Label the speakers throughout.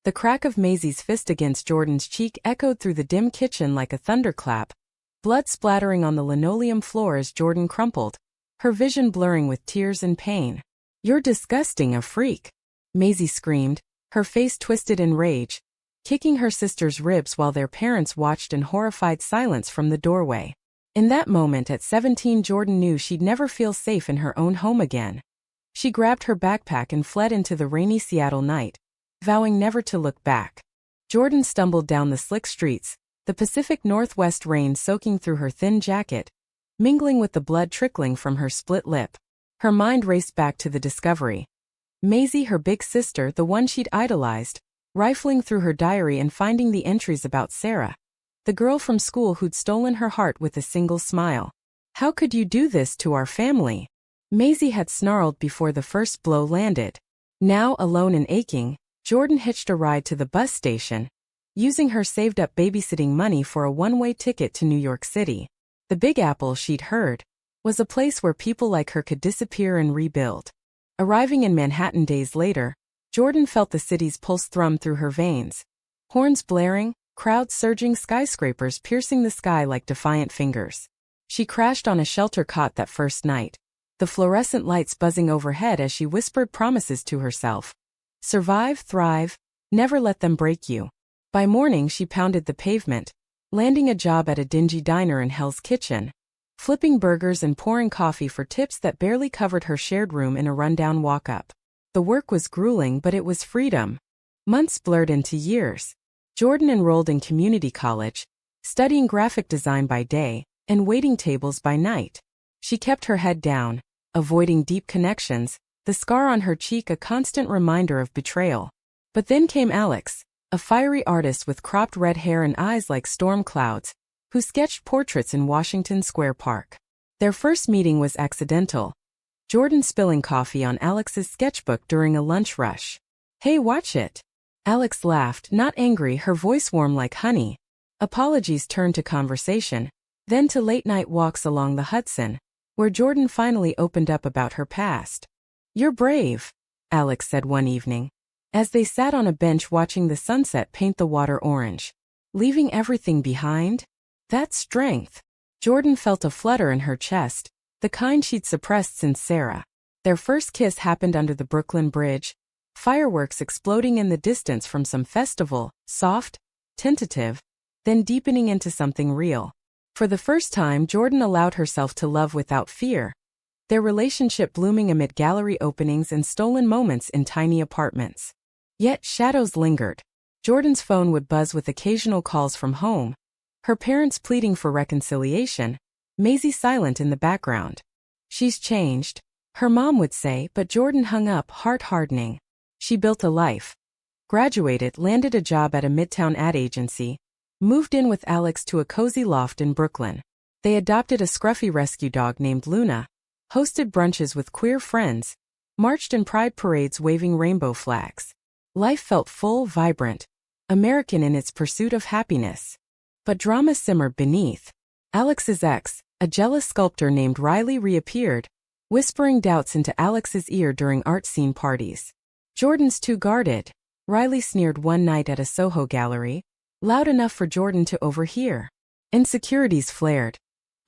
Speaker 1: The crack of Maisie's fist against Jordan's cheek echoed through the dim kitchen like a thunderclap, blood splattering on the linoleum floor as Jordan crumpled, her vision blurring with tears and pain. "You're disgusting, a freak," Maisie screamed, her face twisted in rage, kicking her sister's ribs while their parents watched in horrified silence from the doorway. In that moment at 17, Jordan knew she'd never feel safe in her own home again. She grabbed her backpack and fled into the rainy Seattle night, vowing never to look back. Jordan stumbled down the slick streets, the Pacific Northwest rain soaking through her thin jacket, mingling with the blood trickling from her split lip. Her mind raced back to the discovery. Maisie, her big sister, the one she'd idolized, rifling through her diary and finding the entries about Sarah, the girl from school who'd stolen her heart with a single smile. "How could you do this to our family?" Maisie had snarled before the first blow landed. Now, alone and aching, Jordan hitched a ride to the bus station, using her saved-up babysitting money for a one-way ticket to New York City. The Big Apple, she'd heard, was a place where people like her could disappear and rebuild. Arriving in Manhattan days later, Jordan felt the city's pulse thrum through her veins. Horns blaring, crowds surging, skyscrapers piercing the sky like defiant fingers. She crashed on a shelter cot that first night, the fluorescent lights buzzing overhead as she whispered promises to herself. Survive, thrive, never let them break you. By morning she pounded the pavement, landing a job at a dingy diner in Hell's Kitchen, flipping burgers and pouring coffee for tips that barely covered her shared room in a rundown walk-up. The work was grueling, but it was freedom. Months blurred into years. Jordan enrolled in community college, studying graphic design by day and waiting tables by night. She kept her head down, avoiding deep connections, the scar on her cheek a constant reminder of betrayal. But then came Alex, a fiery artist with cropped red hair and eyes like storm clouds, who sketched portraits in Washington Square Park. Their first meeting was accidental, Jordan spilling coffee on Alex's sketchbook during a lunch rush. "Hey, watch it." Alex laughed, not angry, her voice warm like honey. Apologies turned to conversation, then to late-night walks along the Hudson, where Jordan finally opened up about her past. "You're brave," Alex said one evening, as they sat on a bench watching the sunset paint the water orange. "Leaving everything behind? That's strength." Jordan felt a flutter in her chest, the kind she'd suppressed since Sarah. Their first kiss happened under the Brooklyn Bridge, fireworks exploding in the distance from some festival, soft, tentative, then deepening into something real. For the first time, Jordan allowed herself to love without fear, their relationship blooming amid gallery openings and stolen moments in tiny apartments. Yet shadows lingered. Jordan's phone would buzz with occasional calls from home, her parents pleading for reconciliation, Maisie silent in the background. "She's changed," her mom would say, but Jordan hung up, heart hardening. She built a life. Graduated, landed a job at a midtown ad agency, moved in with Alex to a cozy loft in Brooklyn. They adopted a scruffy rescue dog named Luna, hosted brunches with queer friends, marched in pride parades waving rainbow flags. Life felt full, vibrant, American in its pursuit of happiness. But drama simmered beneath. Alex's ex, a jealous sculptor named Riley, reappeared, whispering doubts into Alex's ear during art scene parties. "Jordan's too guarded," Riley sneered one night at a Soho gallery, loud enough for Jordan to overhear. Insecurities flared.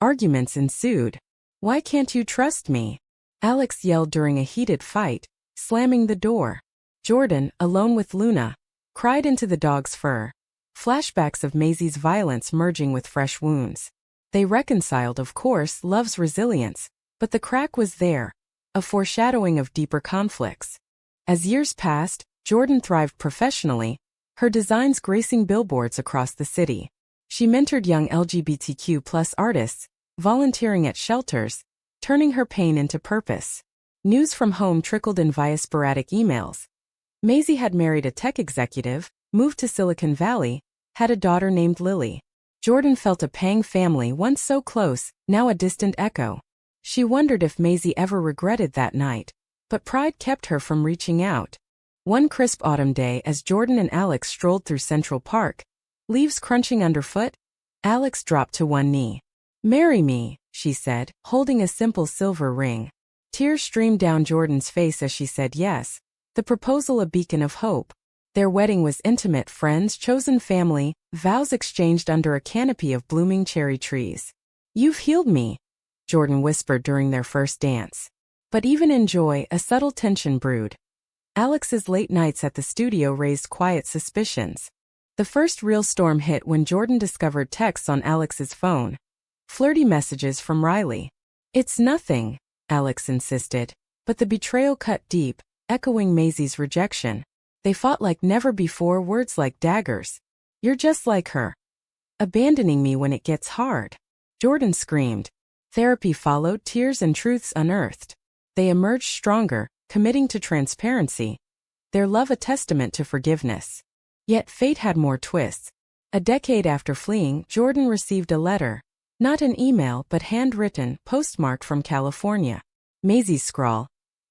Speaker 1: Arguments ensued. "Why can't you trust me?" Alex yelled during a heated fight, slamming the door. Jordan, alone with Luna, cried into the dog's fur, flashbacks of Maisie's violence merging with fresh wounds. They reconciled, of course, love's resilience, but the crack was there, a foreshadowing of deeper conflicts. As years passed, Jordan thrived professionally, her designs gracing billboards across the city. She mentored young LGBTQ+ artists, volunteering at shelters, turning her pain into purpose. News from home trickled in via sporadic emails. Maisie had married a tech executive, moved to Silicon Valley, had a daughter named Lily. Jordan felt a pang, family once so close, now a distant echo. She wondered if Maisie ever regretted that night, but pride kept her from reaching out. One crisp autumn day, as Jordan and Alex strolled through Central Park, leaves crunching underfoot, Alex dropped to one knee. "Marry me," she said, holding a simple silver ring. Tears streamed down Jordan's face as she said yes, the proposal a beacon of hope. Their wedding was intimate, friends, chosen family, vows exchanged under a canopy of blooming cherry trees. "You've healed me," Jordan whispered during their first dance. But even in joy, a subtle tension brewed. Alex's late nights at the studio raised quiet suspicions. The first real storm hit when Jordan discovered texts on Alex's phone. Flirty messages from Riley. "It's nothing," Alex insisted. But the betrayal cut deep, echoing Maisie's rejection. They fought like never before, words like daggers. "You're just like her. Abandoning me when it gets hard," Jordan screamed. Therapy followed, tears and truths unearthed. They emerged stronger, committing to transparency. Their love a testament to forgiveness. Yet fate had more twists. A decade after fleeing, Jordan received a letter. Not an email, but handwritten, postmarked from California. Maisie's scrawl.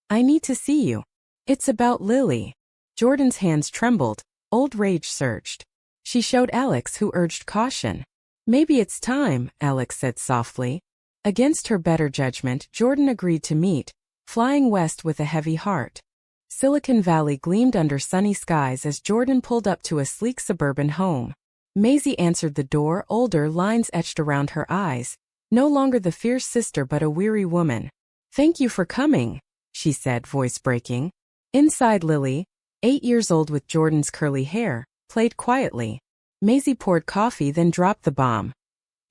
Speaker 1: "I need to see you. It's about Lily." Jordan's hands trembled. Old rage surged. She showed Alex, who urged caution. "Maybe it's time," Alex said softly. Against her better judgment, Jordan agreed to meet, flying west with a heavy heart. Silicon Valley gleamed under sunny skies as Jordan pulled up to a sleek suburban home. Maisie answered the door, older, lines etched around her eyes. No longer the fierce sister but a weary woman. "Thank you for coming," she said, voice breaking. Inside, Lily, 8 years old with Jordan's curly hair, played quietly. Maisie poured coffee, then dropped the bomb.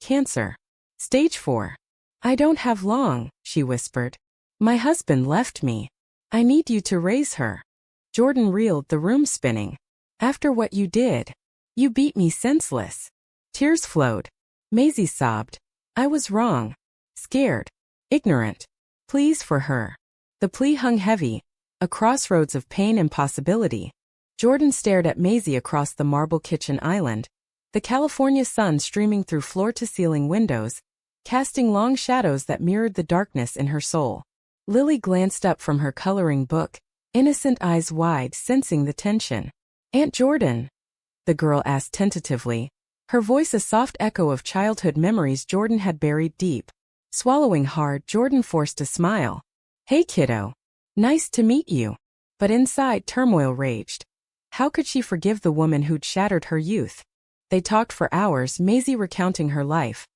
Speaker 1: "Cancer. Stage 4. I don't have long," she whispered. "My husband left me. I need you to raise her." Jordan reeled, the room spinning. "After what you did. You beat me senseless." Tears flowed. Maisie sobbed. "I was wrong. Scared. Ignorant. Pleas for her." The plea hung heavy, a crossroads of pain and possibility. Jordan stared at Maisie across the marble kitchen island, the California sun streaming through floor-to-ceiling windows, casting long shadows that mirrored the darkness in her soul. Lily glanced up from her coloring book, innocent eyes wide, sensing the tension. "Aunt Jordan?" the girl asked tentatively, her voice a soft echo of childhood memories Jordan had buried deep. Swallowing hard, Jordan forced a smile. "Hey, kiddo. Nice to meet you." But inside, turmoil raged. How could she forgive the woman who'd shattered her youth? They talked for hours, Maisie recounting her life.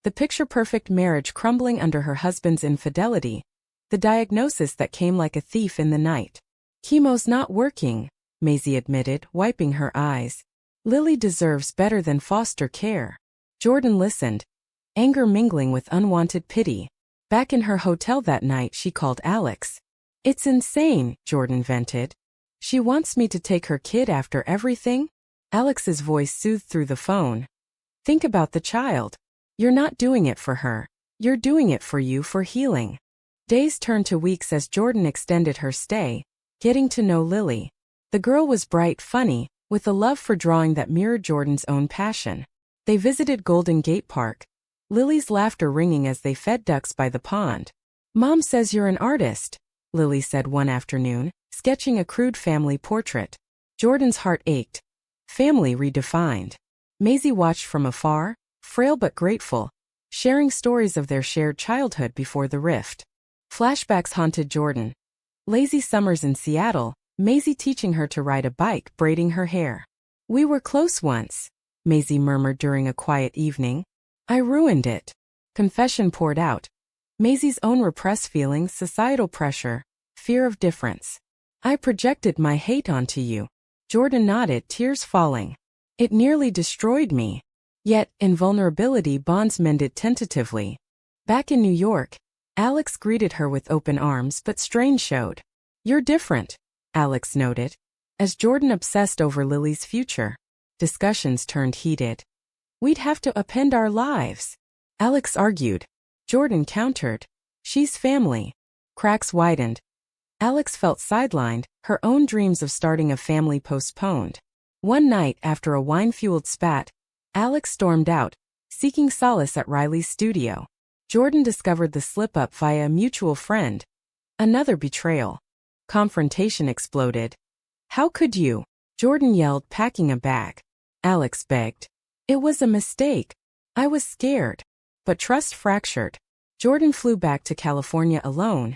Speaker 1: The picture-perfect marriage crumbling under her husband's infidelity. The diagnosis that came like a thief in the night. "Chemo's not working," Maisie admitted, wiping her eyes. "Lily deserves better than foster care." Jordan listened, anger mingling with unwanted pity. Back in her hotel that night, she called Alex. "It's insane," Jordan vented. "She wants me to take her kid after everything?" Alex's voice soothed through the phone. "Think about the child. You're not doing it for her. You're doing it for you, for healing." Days turned to weeks as Jordan extended her stay, getting to know Lily. The girl was bright, funny, with a love for drawing that mirrored Jordan's own passion. They visited Golden Gate Park, Lily's laughter ringing as they fed ducks by the pond. "Mom says you're an artist," Lily said one afternoon, sketching a crude family portrait. Jordan's heart ached. Family redefined. Maisie watched from afar, frail but grateful, sharing stories of their shared childhood before the rift. Flashbacks haunted Jordan. Lazy summers in Seattle, Maisie teaching her to ride a bike, braiding her hair. "We were close once," Maisie murmured during a quiet evening. "I ruined it." Confession poured out. Maisie's own repressed feelings, societal pressure, fear of difference. "I projected my hate onto you." Jordan nodded, tears falling. "It nearly destroyed me." Yet, in vulnerability, bonds mended tentatively. Back in New York, Alex greeted her with open arms, but strain showed. "You're different," Alex noted. As Jordan obsessed over Lily's future, discussions turned heated. "We'd have to upend our lives," Alex argued. Jordan countered. "She's family." Cracks widened. Alex felt sidelined, her own dreams of starting a family postponed. One night, after a wine-fueled spat, Alex stormed out, seeking solace at Riley's studio. Jordan discovered the slip-up via a mutual friend. Another betrayal. Confrontation exploded. "How could you?" Jordan yelled, packing a bag. Alex begged. "It was a mistake. I was scared." But trust fractured. Jordan flew back to California alone,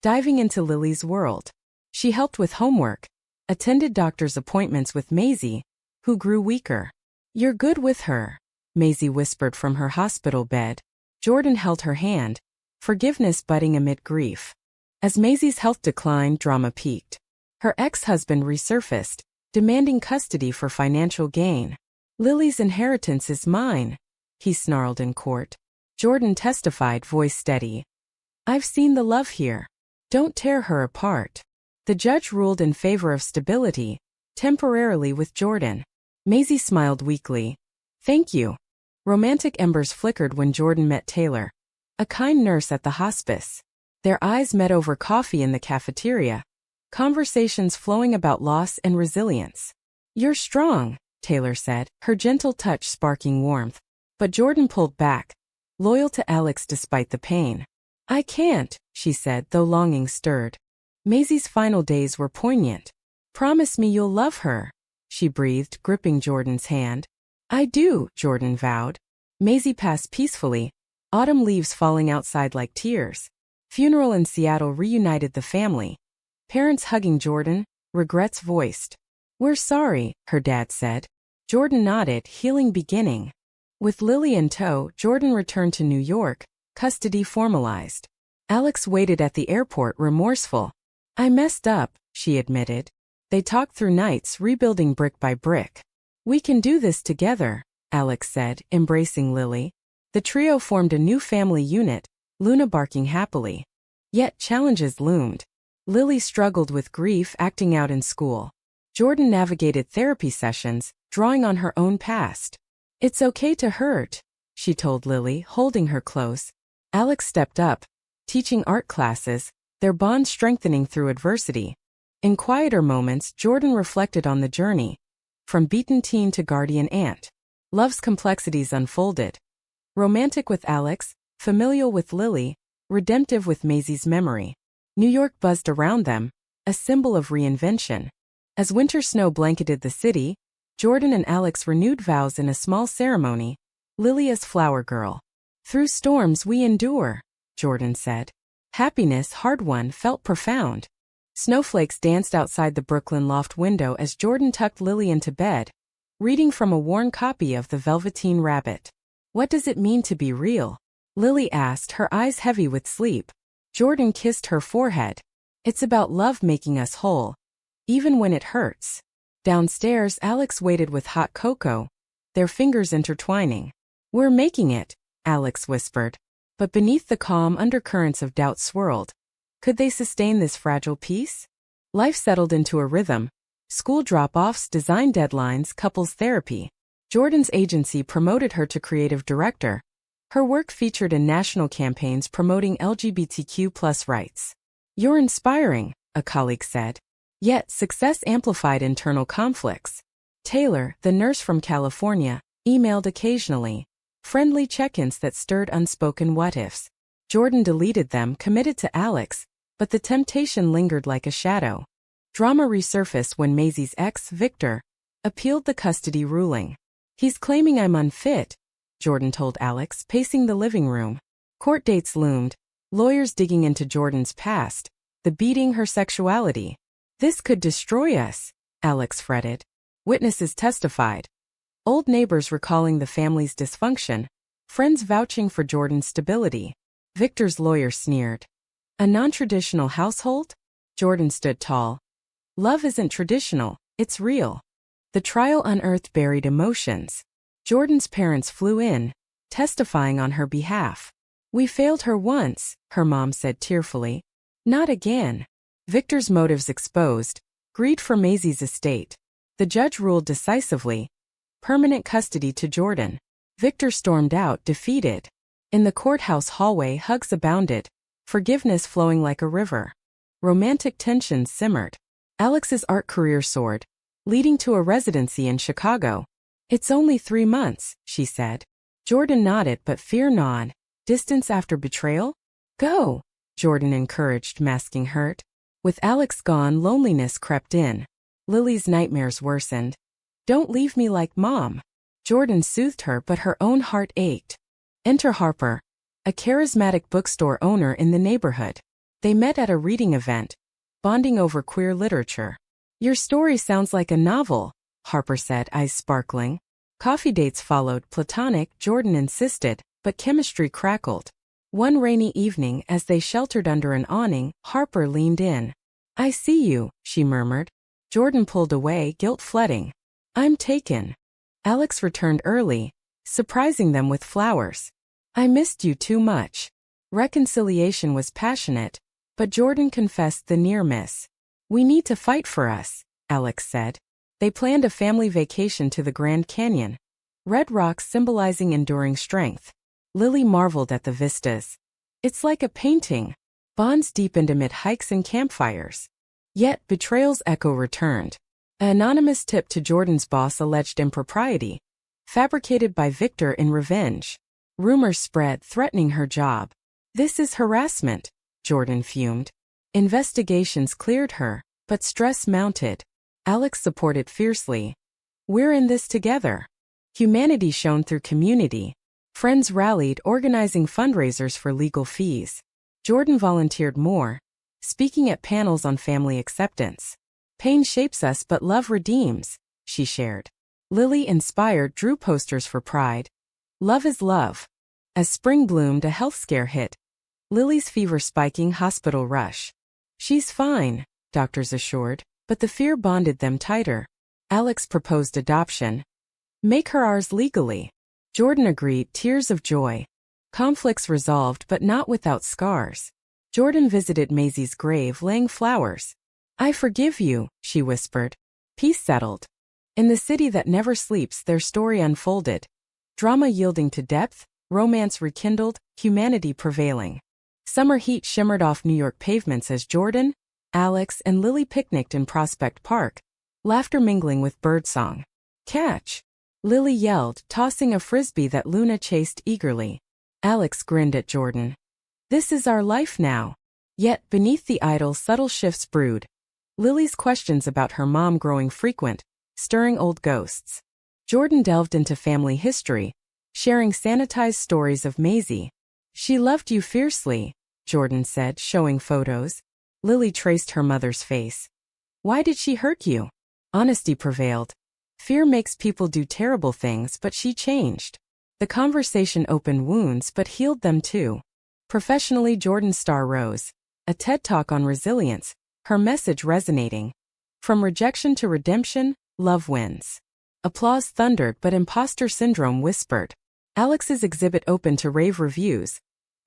Speaker 1: diving into Lily's world. She helped with homework, attended doctor's appointments with Maisie, who grew weaker. "You're good with her," Maisie whispered from her hospital bed. Jordan held her hand, forgiveness budding amid grief. As Maisie's health declined, drama peaked. Her ex-husband resurfaced, demanding custody for financial gain. "Lily's inheritance is mine," he snarled in court. Jordan testified, voice steady. "I've seen the love here. Don't tear her apart." The judge ruled in favor of stability, temporarily with Jordan. Maisie smiled weakly. "Thank you." Romantic embers flickered when Jordan met Taylor, a kind nurse at the hospice. Their eyes met over coffee in the cafeteria, conversations flowing about loss and resilience. "You're strong," Taylor said, her gentle touch sparking warmth. But Jordan pulled back, loyal to Alex despite the pain. "I can't," she said, though longing stirred. Maisie's final days were poignant. "Promise me you'll love her," she breathed, gripping Jordan's hand. "I do," Jordan vowed. Maisie passed peacefully, autumn leaves falling outside like tears. Funeral in Seattle reunited the family. Parents hugging Jordan, regrets voiced. "We're sorry," her dad said. Jordan nodded, healing beginning. With Lily in tow, Jordan returned to New York, custody formalized. Alex waited at the airport, remorseful. "I messed up," she admitted. They talked through nights, rebuilding brick by brick. "We can do this together," Alex said, embracing Lily. The trio formed a new family unit, Luna barking happily. Yet challenges loomed. Lily struggled with grief, acting out in school. Jordan navigated therapy sessions, drawing on her own past. "It's okay to hurt," she told Lily, holding her close. Alex stepped up, teaching art classes, their bond strengthening through adversity. In quieter moments, Jordan reflected on the journey, from beaten teen to guardian aunt. Love's complexities unfolded. Romantic with Alex, familial with Lily, redemptive with Maisie's memory. New York buzzed around them, a symbol of reinvention. As winter snow blanketed the city, Jordan and Alex renewed vows in a small ceremony, Lily as flower girl. "Through storms we endure," Jordan said. Happiness, hard-won, felt profound. Snowflakes danced outside the Brooklyn loft window as Jordan tucked Lily into bed, reading from a worn copy of The Velveteen Rabbit. "What does it mean to be real?" Lily asked, her eyes heavy with sleep. Jordan kissed her forehead. "It's about love making us whole, even when it hurts." Downstairs, Alex waited with hot cocoa, their fingers intertwining. "We're making it," Alex whispered. But beneath the calm, undercurrents of doubt swirled. Could they sustain this fragile peace? Life settled into a rhythm. School drop-offs, design deadlines, couples therapy. Jordan's agency promoted her to creative director. Her work featured in national campaigns promoting LGBTQ+ rights. "You're inspiring," a colleague said. Yet, success amplified internal conflicts. Taylor, the nurse from California, emailed occasionally. Friendly check-ins that stirred unspoken what-ifs. Jordan deleted them, committed to Alex, but the temptation lingered like a shadow. Drama resurfaced when Maisie's ex, Victor, appealed the custody ruling. "He's claiming I'm unfit," Jordan told Alex, pacing the living room. Court dates loomed, lawyers digging into Jordan's past, the beating, her sexuality. "This could destroy us," Alex fretted. Witnesses testified. Old neighbors recalling the family's dysfunction, friends vouching for Jordan's stability. Victor's lawyer sneered. "A non-traditional household?" Jordan stood tall. "Love isn't traditional, it's real." The trial unearthed buried emotions. Jordan's parents flew in, testifying on her behalf. "We failed her once," her mom said tearfully. "Not again." Victor's motives exposed, greed for Maisie's estate. The judge ruled decisively. Permanent custody to Jordan. Victor stormed out, defeated. In the courthouse hallway, hugs abounded, forgiveness flowing like a river. Romantic tensions simmered. Alex's art career soared, leading to a residency in Chicago. "It's only 3 months," she said. Jordan nodded, but fear gnawed. Distance after betrayal? "Go," Jordan encouraged, masking hurt. With Alex gone, loneliness crept in. Lily's nightmares worsened. "Don't leave me like Mom." Jordan soothed her, but her own heart ached. Enter Harper, a charismatic bookstore owner in the neighborhood. They met at a reading event, bonding over queer literature. Your story sounds like a novel, Harper said, eyes sparkling. Coffee dates followed, platonic, Jordan insisted, but chemistry crackled. One rainy evening, as they sheltered under an awning, Harper leaned in. I see you, she murmured. Jordan pulled away, guilt flooding. I'm taken. Alex returned early, surprising them with flowers. I missed you too much. Reconciliation was passionate, but Jordan confessed the near miss. We need to fight for us, Alex said. They planned a family vacation to the Grand Canyon. Red rocks symbolizing enduring strength. Lily marveled at the vistas. It's like a painting. Bonds deepened amid hikes and campfires. Yet betrayal's echo returned. An anonymous tip to Jordan's boss alleged impropriety, fabricated by Victor in revenge. Rumors spread, threatening her job. This is harassment, Jordan fumed. Investigations cleared her, but stress mounted. Alex supported fiercely. We're in this together. Humanity shone through community. Friends rallied, organizing fundraisers for legal fees. Jordan volunteered more, speaking at panels on family acceptance. Pain shapes us but love redeems, she shared. Lily, inspired, drew posters for Pride. Love is love. As spring bloomed, a health scare hit. Lily's fever spiking, hospital rush. She's fine, doctors assured, but the fear bonded them tighter. Alex proposed adoption. Make her ours legally. Jordan agreed, tears of joy. Conflicts resolved but not without scars. Jordan visited Maisie's grave, laying flowers. I forgive you, she whispered. Peace settled. In the city that never sleeps, their story unfolded. Drama yielding to depth, romance rekindled, humanity prevailing. Summer heat shimmered off New York pavements as Jordan, Alex, and Lily picnicked in Prospect Park, laughter mingling with birdsong. Catch! Lily yelled, tossing a frisbee that Luna chased eagerly. Alex grinned at Jordan. This is our life now. Yet, beneath the idle, subtle shifts brewed. Lily's questions about her mom growing frequent, stirring old ghosts. Jordan delved into family history, sharing sanitized stories of Maisie. She loved you fiercely, Jordan said, showing photos. Lily traced her mother's face. Why did she hurt you? Honesty prevailed. Fear makes people do terrible things, but she changed. The conversation opened wounds but healed them too. Professionally, Jordan's star rose. A TED Talk on resilience, her message resonating. From rejection to redemption, love wins. Applause thundered, but imposter syndrome whispered. Alex's exhibit opened to rave reviews,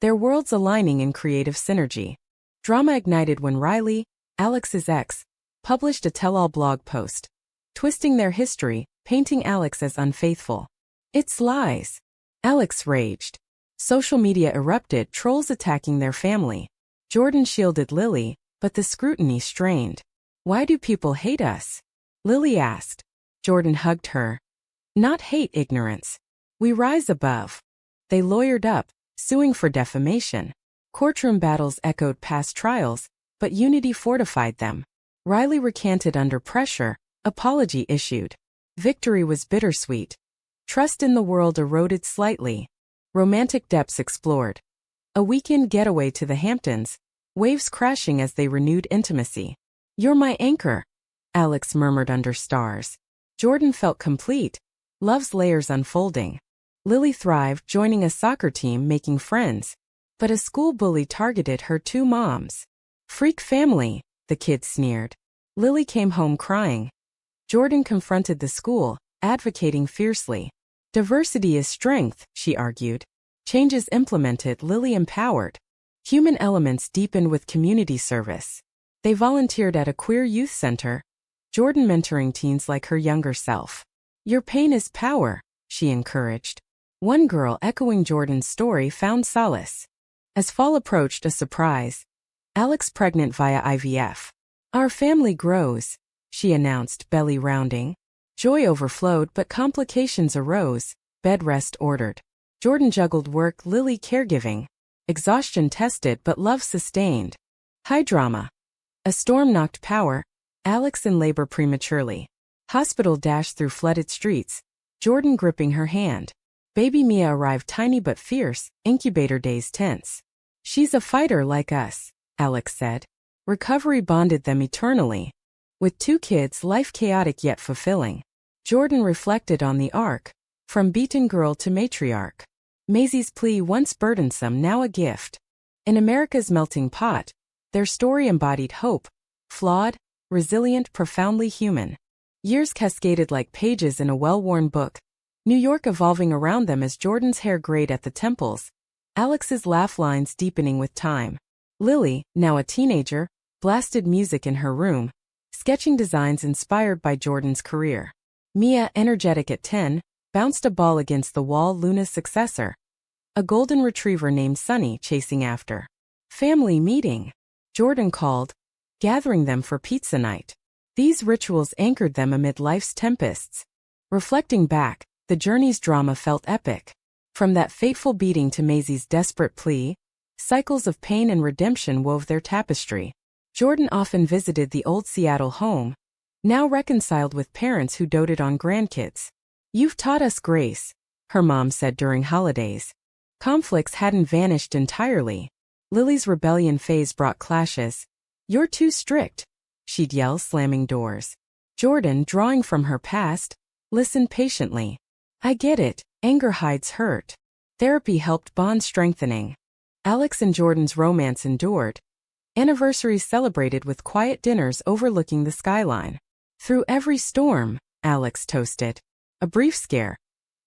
Speaker 1: their worlds aligning in creative synergy. Drama ignited when Riley, Alex's ex, published a tell-all blog post, twisting their history, painting Alex as unfaithful. It's lies. Alex raged. Social media erupted, trolls attacking their family. Jordan shielded Lily, but the scrutiny strained. Why do people hate us? Lily asked. Jordan hugged her. Not hate, ignorance. We rise above. They lawyered up, suing for defamation. Courtroom battles echoed past trials, but unity fortified them. Riley recanted under pressure, apology issued. Victory was bittersweet. Trust in the world eroded slightly. Romantic depths explored. A weekend getaway to the Hamptons, waves crashing as they renewed intimacy. You're my anchor, Alex murmured under stars. Jordan felt complete, love's layers unfolding. Lily thrived, joining a soccer team, making friends. But a school bully targeted her two moms. Freak family, the kids sneered. Lily came home crying. Jordan confronted the school, advocating fiercely. Diversity is strength, she argued. Changes implemented, Lily empowered. Human elements deepened with community service. They volunteered at a queer youth center, Jordan mentoring teens like her younger self. Your pain is power, she encouraged. One girl, echoing Jordan's story, found solace. As fall approached, a surprise. Alex pregnant via IVF. Our family grows, she announced, belly rounding. Joy overflowed, but complications arose. Bed rest ordered. Jordan juggled work, Lily caregiving. Exhaustion tested, but love sustained. High drama. A storm knocked power. Alex in labor prematurely. Hospital dashed through flooded streets. Jordan gripping her hand. Baby Mia arrived tiny but fierce, incubator days tense. She's a fighter like us, Alex said. Recovery bonded them eternally. With 2 kids, life chaotic yet fulfilling. Jordan reflected on the arc, from beaten girl to matriarch. Maisie's plea, once burdensome, now a gift. In America's melting pot, their story embodied hope, flawed, resilient, profoundly human. Years cascaded like pages in a well-worn book, New York evolving around them as Jordan's hair grayed at the temples, Alex's laugh lines deepening with time. Lily, now a teenager, blasted music in her room, sketching designs inspired by Jordan's career. Mia, energetic at 10, bounced a ball against the wall, Luna's successor. A golden retriever named Sunny chasing after. Family meeting. Jordan called, gathering them for pizza night. These rituals anchored them amid life's tempests. Reflecting back, the journey's drama felt epic. From that fateful beating to Maisie's desperate plea, cycles of pain and redemption wove their tapestry. Jordan often visited the old Seattle home, now reconciled with parents who doted on grandkids. "You've taught us grace," her mom said during holidays. Conflicts hadn't vanished entirely. Lily's rebellion phase brought clashes. "You're too strict," she'd yell, slamming doors. Jordan, drawing from her past, listened patiently. "I get it, anger hides hurt." Therapy helped bond strengthening. Alex and Jordan's romance endured. Anniversaries celebrated with quiet dinners overlooking the skyline. "Through every storm," Alex toasted. A brief scare.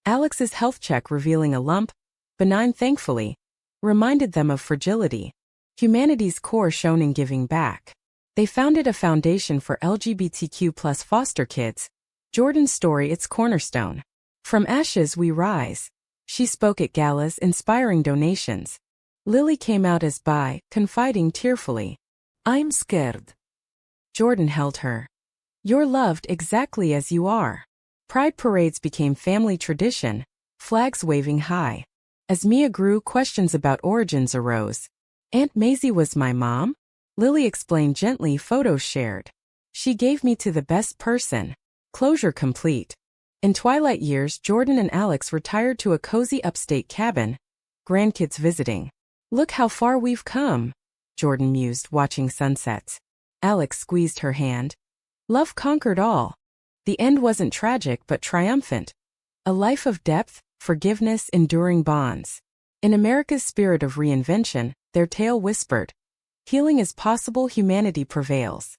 Speaker 1: Alex's health check revealing a lump, benign thankfully, reminded them of fragility. Humanity's core shone in giving back. They founded a foundation for LGBTQ+ foster kids. Jordan's story, its cornerstone. "From ashes we rise." She spoke at galas, inspiring donations. Lily came out as bi, confiding tearfully, "I'm scared." Jordan held her. "You're loved exactly as you are." Pride parades became family tradition, flags waving high. As Mia grew, questions about origins arose. "Aunt Maisie was my mom?" Lily explained gently, photos shared. "She gave me to the best person." Closure complete. In twilight years, Jordan and Alex retired to a cozy upstate cabin, grandkids visiting. "Look how far we've come," Jordan mused, watching sunsets. Alex squeezed her hand. Love conquered all. The end wasn't tragic but triumphant. A life of depth, forgiveness, enduring bonds. In America's spirit of reinvention, their tale whispered, "Healing is possible, humanity prevails."